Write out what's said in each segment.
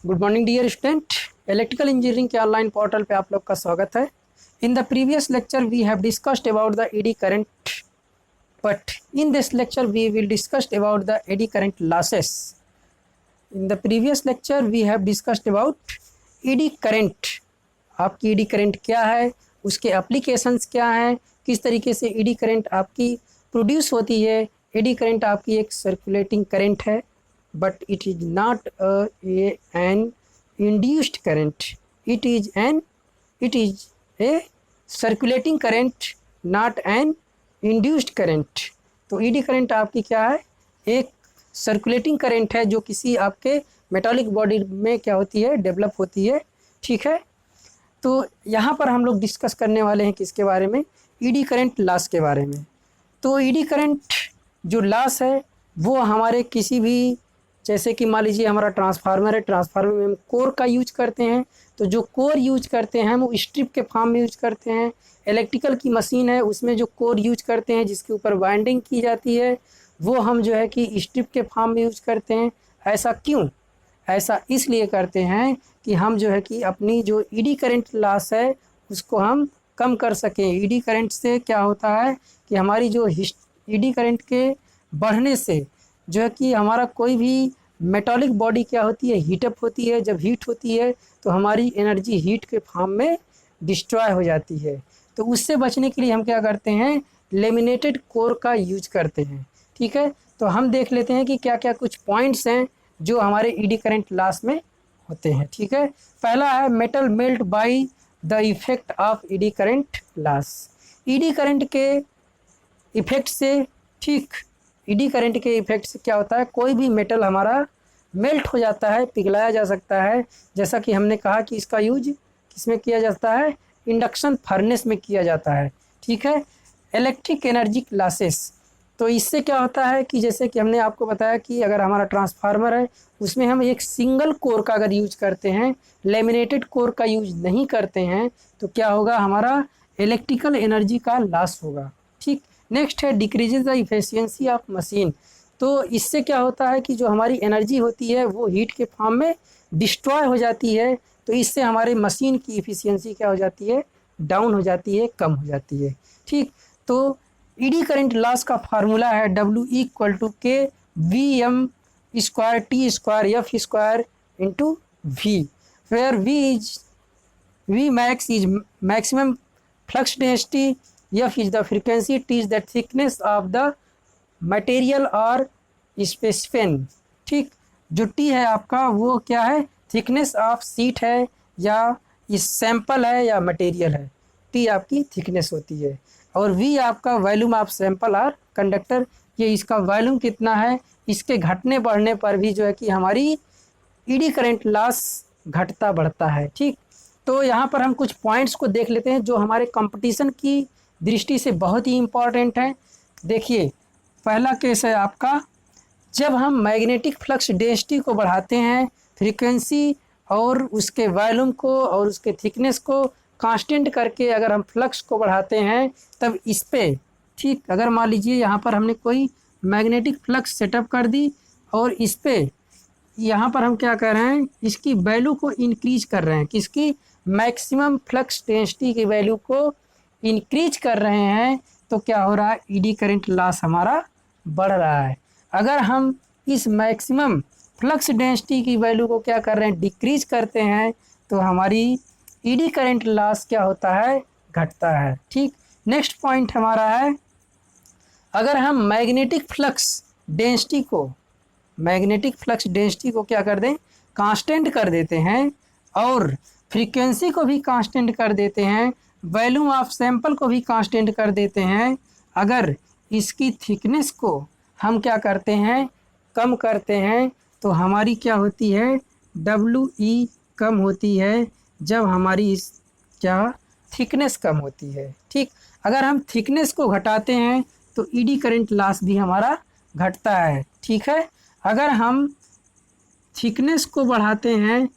Good morning dear student. Electrical engineering के online portal पे आप लोग का स्वागत है। In the previous lecture we have discussed about the eddy current, but in this lecture we will discussed about the eddy current losses. In the previous lecture we have discussed about eddy current. आपकी eddy current क्या है, उसके applications क्या हैं, किस तरीके से AD current आपकी प्रोड्यूस होती है। एडी करंट आपकी एक सर्कुलेटिंग करंट है, but it is not an induced current. It is a circulating current, not an induced current. तो ईडी करंट आपकी क्या है, एक सर्कुलेटिंग करंट है जो किसी आपके मेटालिक बॉडी में क्या होती है, डेवलप होती है। ठीक है, तो यहाँ पर हम लोग डिस्कस करने वाले हैं किसके बारे में, ईडी करंट लॉस के बारे में। तो ईडी करंट जो लॉस है वो हमारे किसी भी, जैसे कि मान लीजिए हमारा ट्रांसफार्मर है, ट्रांसफार्मर में हम कोर का यूज करते हैं, तो जो कोर यूज करते हैं हम वो स्ट्रिप के फॉर्म में यूज करते हैं। इलेक्ट्रिकल की मशीन है, उसमें जो कोर यूज करते हैं जिसके ऊपर वाइंडिंग की जाती है, वो हम जो है कि स्ट्रिप के फॉर्म में यूज करते हैं। ऐसा क्यों? ऐसा इसलिए करते हैं कि हम जो है कि अपनी जो ईडी करंट लॉस है उसको हम कम कर सकें। ईडी करंट से क्या होता है कि हमारी जो ईडी करंट के बढ़ने से जो है कि हमारा कोई भी मेटालिक बॉडी क्या होती है, हीटअप होती है। जब हीट होती है तो हमारी एनर्जी हीट के फॉर्म में डिस्ट्रॉय हो जाती है। तो उससे बचने के लिए हम क्या करते हैं, लेमिनेटेड कोर का यूज करते हैं। ठीक है, तो हम देख लेते हैं कि क्या क्या कुछ पॉइंट्स हैं जो हमारे ईडी करंट लॉस में होते हैं। ठीक है, पहला है metal melt by the effect of ED current loss. Eddy current के इफेक्ट से, ठीक, ईडी करंट के इफेक्ट से क्या होता है, कोई भी मेटल हमारा मेल्ट हो जाता है, पिघलाया जा सकता है। जैसा कि हमने कहा कि इसका यूज किसमें किया जाता है, इंडक्शन फर्नेस में किया जाता है। ठीक है, इलेक्ट्रिक एनर्जी लॉसेस, तो इससे क्या होता है कि जैसे कि हमने आपको बताया कि अगर हमारा ट्रांसफार्मर है उसमें हम एक सिंगल कोर का अगर यूज करते हैं, लेमिनेटेड कोर का यूज नहीं करते हैं, तो क्या होगा, हमारा इलेक्ट्रिकल एनर्जी का लॉस होगा। ठीक, नेक्स्ट है decreases the efficiency of machine. तो इससे क्या होता है कि जो हमारी एनर्जी होती है वो हीट के फॉर्म में डिस्ट्रॉय हो जाती है। तो इससे हमारे मशीन की इफिशियंसी क्या हो जाती है, डाउन हो जाती है, कम हो जाती है। ठीक, तो ईडी करंट लॉस का फार्मूला है W=K VM² T² F² where V max is maximum flux density, F is the frequency, T is the thickness of the material or specimen। ठीक, जो T है आपका वो क्या है, थिकनेस ऑफ सीट है या इस सैंपल है या मटेरियल है। T आपकी थिकनेस होती है और V आपका वॉल्यूम ऑफ सैंपल और कंडक्टर, ये इसका वॉल्यूम कितना है, इसके घटने बढ़ने पर भी जो है कि हमारी ईडी करंट लॉस घटता बढ़ता है। ठीक, तो यहाँ पर हम कुछ पॉइंट्स को देख लेते हैं जो हमारे कंपटीशन की दृष्टि से बहुत ही इम्पॉर्टेंट है। देखिए, पहला केस है आपका, जब हम मैग्नेटिक फ्लक्स डेंसिटी को बढ़ाते हैं, फ्रीक्वेंसी और उसके वॉल्यूम को और उसके थिकनेस को कांस्टेंट करके अगर हम फ्लक्स को बढ़ाते हैं, तब इस पे, ठीक, अगर मान लीजिए यहाँ पर हमने कोई मैग्नेटिक फ्लक्स सेटअप कर दी और इस पे यहाँ पर हम क्या कर रहे हैं, इसकी वैल्यू को इंक्रीज कर रहे हैं, किसकी, मैक्सिमम फ्लक्स डेंसिटी की वैल्यू को इंक्रीज कर रहे हैं, तो क्या हो रहा है, ईडी करंट लॉस हमारा बढ़ रहा है। अगर हम इस मैक्सिमम फ्लक्स डेंसिटी की वैल्यू को क्या कर रहे हैं, डिक्रीज करते हैं, तो हमारी ईडी करंट लॉस क्या होता है, घटता है। ठीक, नेक्स्ट पॉइंट हमारा है, अगर हम मैग्नेटिक फ्लक्स डेंसिटी को क्या कर दें, कांस्टेंट कर देते हैं और फ्रीक्वेंसी को भी कांस्टेंट कर देते हैं, वॉल्यूम ऑफ सैंपल को भी कांस्टेंट कर देते हैं, अगर इसकी थिकनेस को हम क्या करते हैं, कम करते हैं, तो हमारी क्या होती है, WE कम होती है जब हमारी इस क्या थिकनेस कम होती है। ठीक, अगर हम थिकनेस को घटाते हैं तो ईडी करंट लॉस भी हमारा घटता है। ठीक है, अगर हम थिकनेस को बढ़ाते हैं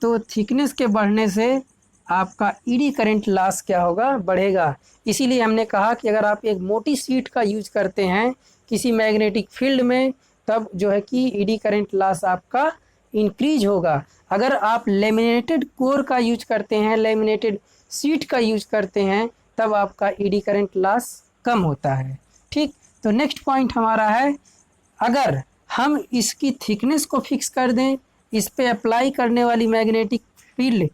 तो थिकनेस के बढ़ने से आपका ईडी करंट लॉस क्या होगा, बढ़ेगा। इसीलिए हमने कहा कि अगर आप एक मोटी शीट का यूज करते हैं किसी मैग्नेटिक फील्ड में, तब जो है कि ईडी करंट लॉस आपका इंक्रीज होगा। अगर आप लेमिनेटेड कोर का यूज करते हैं, लेमिनेटेड शीट का यूज करते हैं, तब आपका ईडी करंट लॉस कम होता है। ठीक, तो नेक्स्ट पॉइंट हमारा है, अगर हम इसकी थिकनेस को फिक्स कर दें, इस पे अप्लाई करने वाली मैग्नेटिक फील्ड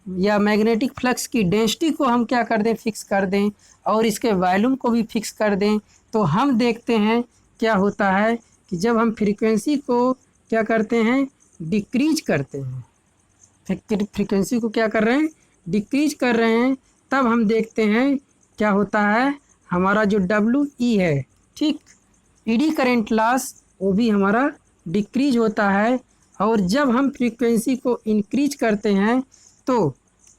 या मैग्नेटिक फ्लक्स की डेंसिटी को हम क्या कर दें, फिक्स कर दें, और इसके वॉल्यूम को भी फिक्स कर दें, तो हम देखते हैं क्या होता है कि जब हम फ्रीक्वेंसी को क्या करते हैं, डिक्रीज करते हैं, फ्रीक्वेंसी को क्या कर रहे हैं, डिक्रीज कर रहे हैं, तब हम देखते हैं क्या होता है, हमारा जो WE है, ठीक, ईडी करंट लॉस वो भी हमारा डिक्रीज होता है। और जब हम फ्रीक्वेंसी को इंक्रीज करते हैं तो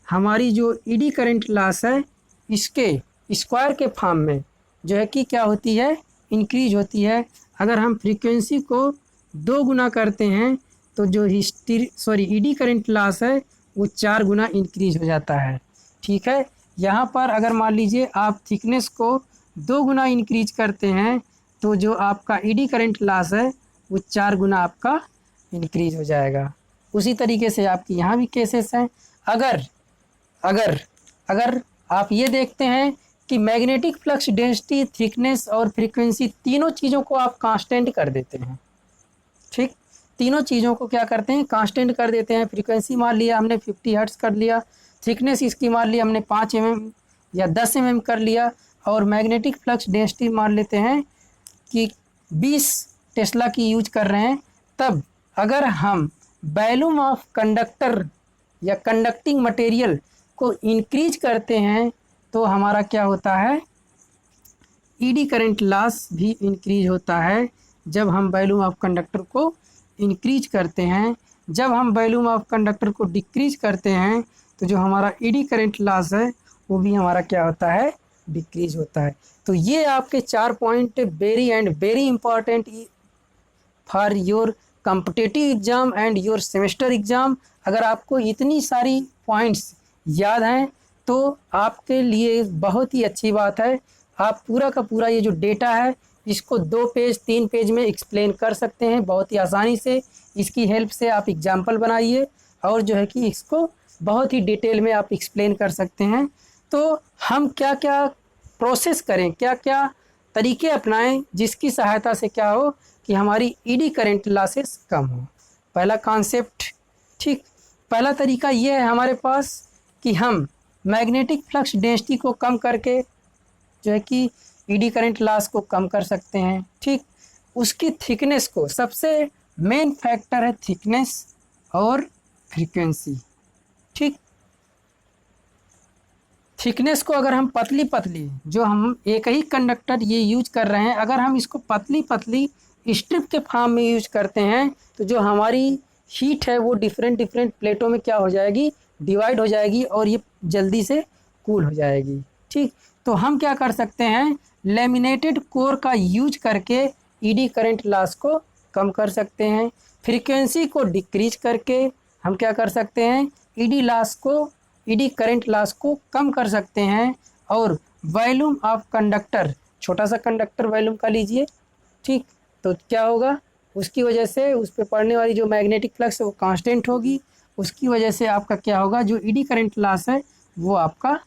हमारी जो ईडी करंट लॉस है इसके स्क्वायर के फॉर्म में जो है कि क्या होती है, इंक्रीज होती है। अगर हम फ्रीक्वेंसी को 2 गुना करते हैं तो जो ईडी करंट लॉस है वो 4 गुना इंक्रीज हो जाता है। ठीक है, यहाँ पर अगर मान लीजिए आप थिकनेस को 2 गुना इंक्रीज करते हैं तो जो आपका ईडी करंट लॉस है वो 4 गुना आपका इंक्रीज हो जाएगा। उसी तरीके से आपकी यहाँ भी केसेस हैं। अगर अगर अगर आप ये देखते हैं कि मैग्नेटिक फ्लक्स डेंसिटी, थिकनेस और फ्रीक्वेंसी तीनों चीज़ों को आप कांस्टेंट कर देते हैं, ठीक, तीनों चीज़ों को क्या करते हैं, कांस्टेंट कर देते हैं। फ्रीक्वेंसी मान लिया हमने 50 हर्ट्ज़ कर लिया, थिकनेस इसकी मान लिया हमने 5 mm या 10 mm कर लिया, और मैग्नेटिक फ्लक्स डेंसिटी मान लेते हैं कि 20 टेस्ला की यूज कर रहे हैं। तब अगर हम वॉल्यूम ऑफ कंडक्टर या कंडक्टिंग मटेरियल को इंक्रीज करते हैं तो हमारा क्या होता है, ईडी करंट लॉस भी इंक्रीज होता है जब हम वॉल्यूम ऑफ कंडक्टर को इंक्रीज करते हैं। जब हम वॉल्यूम ऑफ कंडक्टर को डिक्रीज करते हैं तो जो हमारा ईडी करंट लॉस है वो भी हमारा क्या होता है, डिक्रीज होता है। तो ये आपके 4 point very important for your competitive exam and your semester exam. अगर आपको इतनी सारी पॉइंट्स याद हैं तो आपके लिए बहुत ही अच्छी बात है। आप पूरा का पूरा ये जो डेटा है इसको 2 पेज 3 पेज में एक्सप्लेन कर सकते हैं बहुत ही आसानी से। इसकी हेल्प से आप एग्जाम्पल बनाइए और जो है कि इसको बहुत ही डिटेल में आप एक्सप्लेन कर सकते हैं। तो हम क्या क्या प्रोसेस करें, क्या क्या तरीके अपनाएं जिसकी सहायता से क्या हो कि हमारी ईडी करंट लॉसेस कम हो। पहला कॉन्सेप्ट, ठीक, पहला तरीका ये है हमारे पास कि हम मैग्नेटिक फ्लक्स डेंसिटी को कम करके जो है कि ईडी करंट लॉस को कम कर सकते हैं। ठीक, उसकी थिकनेस को, सबसे मेन फैक्टर है थिकनेस और फ्रीक्वेंसी। ठीक, थिकनेस को अगर हम पतली पतली, जो हम एक ही कंडक्टर ये यूज कर रहे हैं, अगर हम इसको पतली पतली स्ट्रिप के फॉर्म में यूज करते हैं तो जो हमारी हीट है वो डिफरेंट प्लेटों में क्या हो जाएगी, डिवाइड हो जाएगी और ये जल्दी से कूल हो जाएगी। ठीक, तो हम क्या कर सकते हैं, लेमिनेटेड कोर का यूज करके ईडी करंट लॉस को कम कर सकते हैं। फ्रीक्वेंसी को डिक्रीज करके हम क्या कर सकते हैं, ईडी करंट लॉस को कम कर सकते हैं। और वॉल्यूम ऑफ कंडक्टर, छोटा सा कंडक्टर वॉल्यूम का लीजिए, ठीक, तो क्या होगा, उसकी वजह से उस पर पड़ने वाली जो मैग्नेटिक फ्लक्स है वो कांस्टेंट होगी, उसकी वजह से आपका क्या होगा, जो ईडी करंट लॉस है वो आपका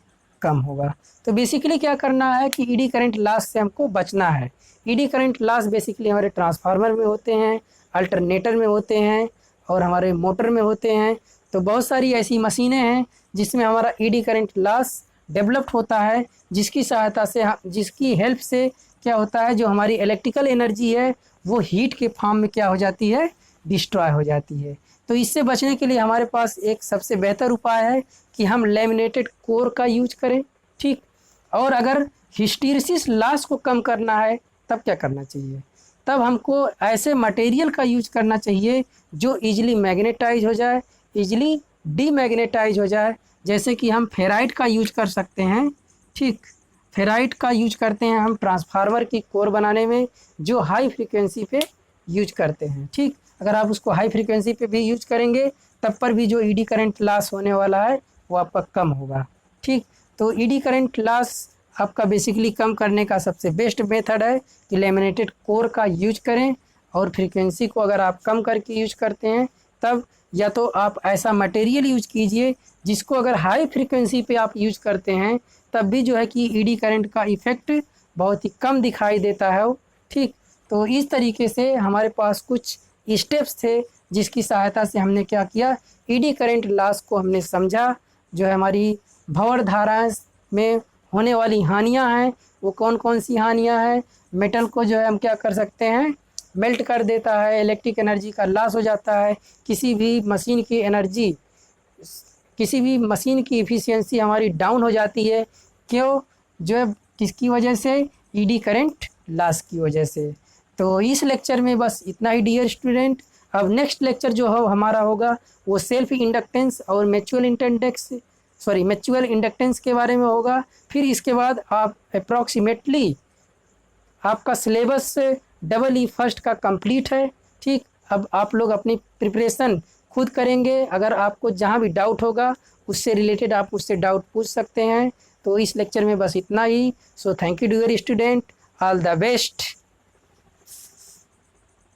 कम होगा। तो बेसिकली क्या करना है कि ईडी करंट लॉस से हमको बचना है। ईडी करंट लॉस बेसिकली हमारे ट्रांसफार्मर में होते हैं, अल्टरनेटर में होते हैं और हमारे मोटर में होते हैं। तो बहुत सारी ऐसी मशीनें हैं जिसमें हमारा ईडी करंट लॉस डेवलप्ड होता है, जिसकी सहायता से, जिसकी हेल्प से क्या होता है, जो हमारी इलेक्ट्रिकल एनर्जी है वो हीट के फॉर्म में क्या हो जाती है, डिस्ट्रॉय हो जाती है। तो इससे बचने के लिए हमारे पास एक सबसे बेहतर उपाय है कि हम लेमिनेटेड कोर का यूज करें। ठीक, और अगर हिस्टैरिसीस लॉस को कम करना है तब क्या करना चाहिए, तब हमको ऐसे मटेरियल का यूज करना चाहिए जो इजीली मैग्नेटाइज हो जाए, इजीली डीमैग्नेटाइज हो जाए। जैसे कि हम फेराइट का यूज कर सकते हैं। ठीक, फेराइट का यूज करते हैं हम ट्रांसफार्मर की कोर बनाने में, जो हाई फ्रीक्वेंसी पे यूज करते हैं। ठीक, अगर आप उसको हाई फ्रीक्वेंसी पे भी यूज करेंगे तब पर भी जो ईडी करंट लॉस होने वाला है वो आपका कम होगा। ठीक, तो ईडी करंट लॉस आपका बेसिकली कम करने का सबसे बेस्ट मेथड है कि लेमिनेटेड कोर का यूज करें, और फ्रीक्वेंसी को अगर आप कम करके यूज करते हैं तब या तो आप ऐसा मटेरियल यूज कीजिए जिसको अगर हाई फ्रीक्वेंसी पे आप यूज करते हैं तब भी जो है कि ईडी करंट का इफ़ेक्ट बहुत ही कम दिखाई देता है। ठीक, तो इस तरीके से हमारे पास कुछ स्टेप्स थे जिसकी सहायता से हमने क्या किया, ईडी करंट लॉस को हमने समझा। जो है हमारी भंवर धाराएं में होने वाली हानियां हैं वो कौन कौन सी हानियां हैं। मेटल को जो है हम क्या कर सकते हैं, मेल्ट कर देता है, इलेक्ट्रिक एनर्जी का लॉस हो जाता है, किसी भी मशीन की एनर्जी, किसी भी मशीन की इफ़िशियंसी हमारी डाउन हो जाती है। क्यों? जो है किसकी वजह से, ईडी करंट लॉस की वजह से। तो इस लेक्चर में बस इतना ही डियर स्टूडेंट। अब नेक्स्ट लेक्चर जो हो हमारा होगा वो सेल्फ इंडक्टेंस और म्यूचुअल इंडक्टेंस के बारे में होगा। फिर इसके बाद आप अप्रॉक्सीमेटली आपका सिलेबस EE फर्स्ट का कंप्लीट है। ठीक, अब आप लोग अपनी प्रिपरेशन खुद करेंगे। अगर आपको जहाँ भी डाउट होगा उससे रिलेटेड आप उससे डाउट पूछ सकते हैं। तो इस लेक्चर में बस इतना ही। So thank you dear student, all the best.